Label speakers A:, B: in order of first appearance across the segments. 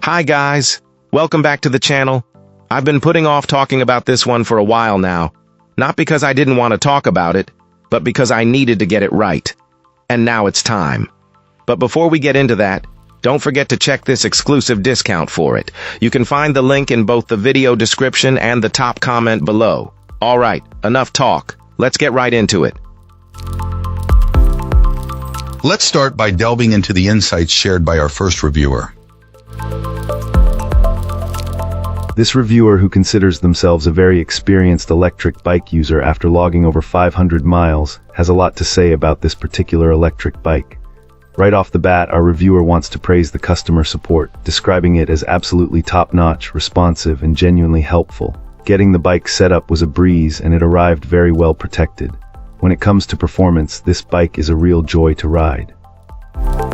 A: Hi guys, welcome back to the channel. I've been putting off talking about this one for a while now, not because I didn't want to talk about it, but because I needed to get it right. And now it's time. But before we get into that, don't forget to check this exclusive discount for it. You can find the link in both the video description and the top comment below. Alright, enough talk. Let's get right into it.
B: Let's start by delving into the insights shared by our first reviewer.
C: This reviewer, who considers themselves a very experienced electric bike user after logging over 500 miles, has a lot to say about this particular electric bike. Right off the bat, our reviewer wants to praise the customer support, describing it as absolutely top-notch, responsive, and genuinely helpful. Getting the bike set up was a breeze, and it arrived very well protected. When it comes to performance, this bike is a real joy to ride.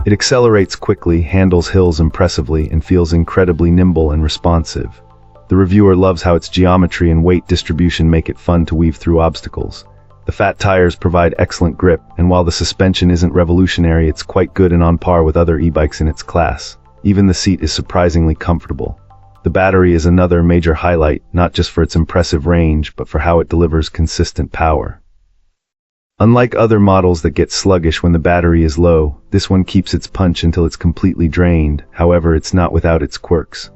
C: It accelerates quickly, handles hills impressively, and feels incredibly nimble and responsive. The reviewer loves how its geometry and weight distribution make it fun to weave through obstacles. The fat tires provide excellent grip, and while the suspension isn't revolutionary, it's quite good and on par with other e-bikes in its class. Even the seat is surprisingly comfortable. The battery is another major highlight, not just for its impressive range, but for how it delivers consistent power. Unlike other models that get sluggish when the battery is low, this one keeps its punch until it's completely drained. However, it's not without its quirks.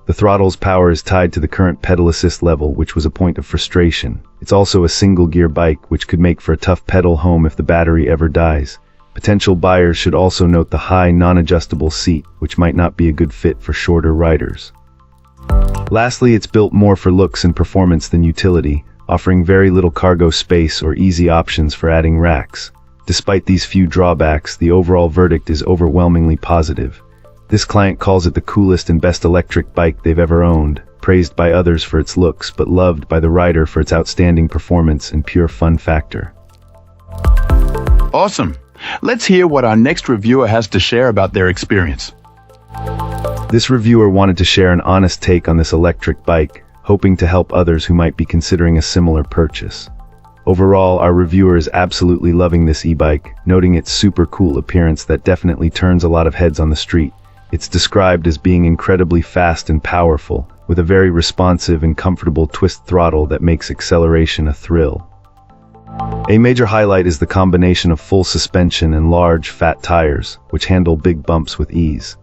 C: The throttle's power is tied to the current pedal assist level, which was a point of frustration. It's also a single-gear bike, which could make for a tough pedal home if the battery ever dies. Potential buyers should also note the high, non-adjustable seat, which might not be a good fit for shorter riders. Lastly, it's built more for looks and performance than utility, offering very little cargo space or easy options for adding racks. Despite these few drawbacks, the overall verdict is overwhelmingly positive. This client calls it the coolest and best electric bike they've ever owned, praised by others for its looks, but loved by the rider for its outstanding performance and pure fun factor.
D: Awesome. Let's hear what our next reviewer has to share about their experience.
C: This reviewer wanted to share an honest take on this electric bike, hoping to help others who might be considering a similar purchase. Overall, our reviewer is absolutely loving this e-bike, noting its super cool appearance that definitely turns a lot of heads on the street. It's described as being incredibly fast and powerful, with a very responsive and comfortable twist throttle that makes acceleration a thrill. A major highlight is the combination of full suspension and large, fat tires, which handle big bumps with ease.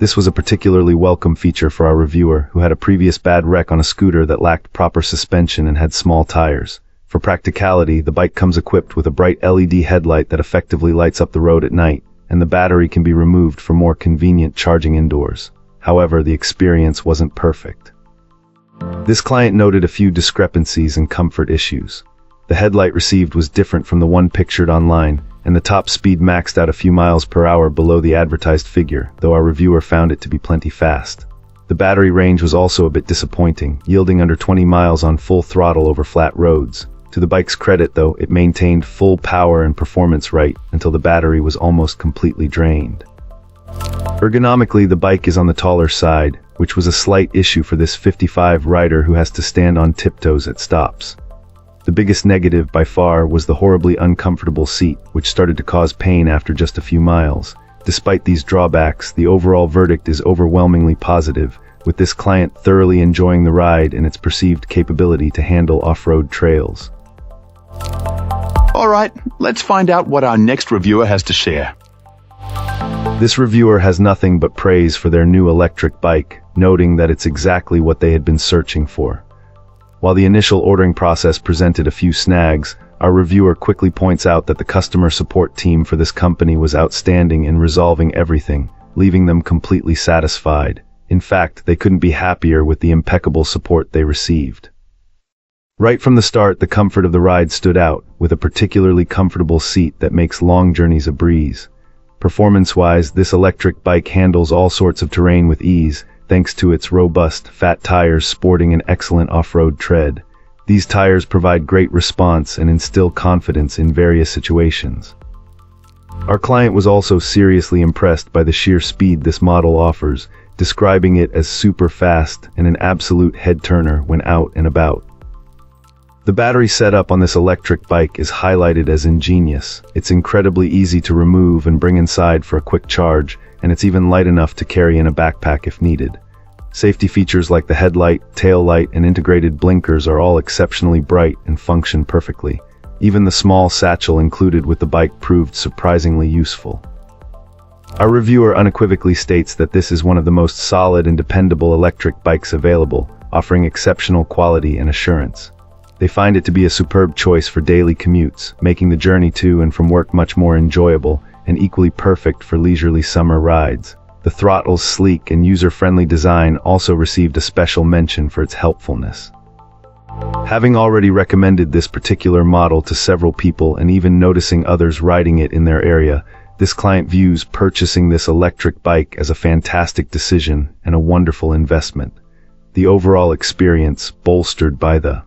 C: This was a particularly welcome feature for our reviewer, who had a previous bad wreck on a scooter that lacked proper suspension and had small tires. For practicality, the bike comes equipped with a bright LED headlight that effectively lights up the road at night, and the battery can be removed for more convenient charging indoors. However, the experience wasn't perfect. This client noted a few discrepancies and comfort issues. The headlight received was different from the one pictured online, and the top speed maxed out a few miles per hour below the advertised figure, though our reviewer found it to be plenty fast. The battery range was also a bit disappointing, yielding under 20 miles on full throttle over flat roads. To the bike's credit, though, it maintained full power and performance right until the battery was almost completely drained. Ergonomically, the bike is on the taller side, which was a slight issue for this 55 rider who has to stand on tiptoes at stops. The biggest negative by far was the horribly uncomfortable seat, which started to cause pain after just a few miles. Despite these drawbacks, the overall verdict is overwhelmingly positive, with this client thoroughly enjoying the ride and its perceived capability to handle off-road trails.
D: All right, let's find out what our next reviewer has to share.
C: This reviewer has nothing but praise for their new electric bike, noting that it's exactly what they had been searching for. While the initial ordering process presented a few snags, our reviewer quickly points out that the customer support team for this company was outstanding in resolving everything, leaving them completely satisfied. In fact, they couldn't be happier with the impeccable support they received. Right from the start, the comfort of the ride stood out, with a particularly comfortable seat that makes long journeys a breeze. Performance-wise, this electric bike handles all sorts of terrain with ease, thanks to its robust, fat tires sporting an excellent off-road tread. These tires provide great response and instill confidence in various situations. Our client was also seriously impressed by the sheer speed this model offers, describing it as super fast and an absolute head-turner when out and about. The battery setup on this electric bike is highlighted as ingenious. It's incredibly easy to remove and bring inside for a quick charge, and it's even light enough to carry in a backpack if needed. Safety features like the headlight, tail light, and integrated blinkers are all exceptionally bright and function perfectly. Even the small satchel included with the bike proved surprisingly useful. Our reviewer unequivocally states that this is one of the most solid and dependable electric bikes available, offering exceptional quality and assurance. They find it to be a superb choice for daily commutes, making the journey to and from work much more enjoyable and equally perfect for leisurely summer rides. The throttle's sleek and user-friendly design also received a special mention for its helpfulness. Having already recommended this particular model to several people and even noticing others riding it in their area, this client views purchasing this electric bike as a fantastic decision and a wonderful investment. The overall experience bolstered by the...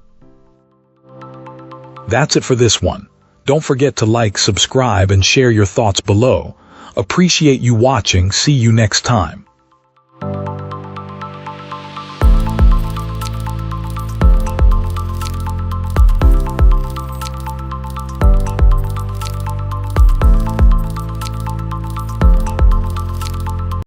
E: That's it for this one. Don't forget to like, subscribe, and share your thoughts below. Appreciate you watching. See you next time.